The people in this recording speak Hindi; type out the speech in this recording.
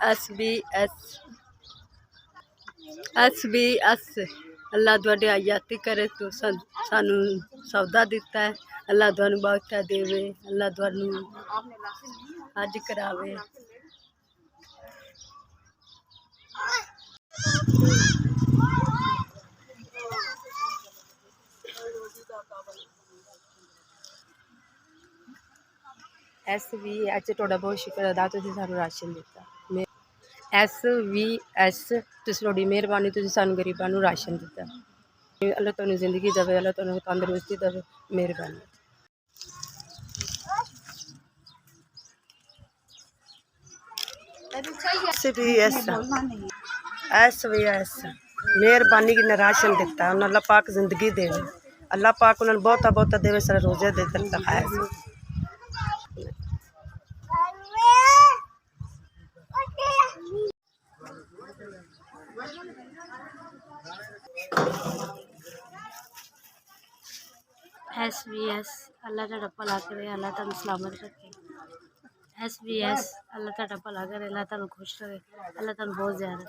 SBS अल्लाह तुहाडी आयाती करे तो सानू सौदा दिता है। अल्लाह तुहानू बरकत देवे, अल्लाह तुहानू हज करावे। SVH तुहाडा बहुत शुक्र अदा तुसीं सानू राशन दिता। SVS तुसीं तुहाडी मेहरबानी तुसीं सानू गरीबां नू राशन दिता। अल्लाह तुहानू जिंदगी देवे, अल्लाह तुहानू तंदरुस्ती देवे। मेहरबानी। SVS मेहरबानी की राशन दिता। उन्हें अल्लाह पाक जिंदगी देवे, अल्लाह पाक उन्हें बहुता बहुता देवे। सारे रोजे दे दिखाया। SVS अल्लाह तुहाडा भला करे, अल्लाह तुहानू सलामत रखे। SVS अल्लाह तुहाडा भला करे, अल्लाह तुहानू खुश रखे, अल्लाह तुहानू बहुत ज्यादा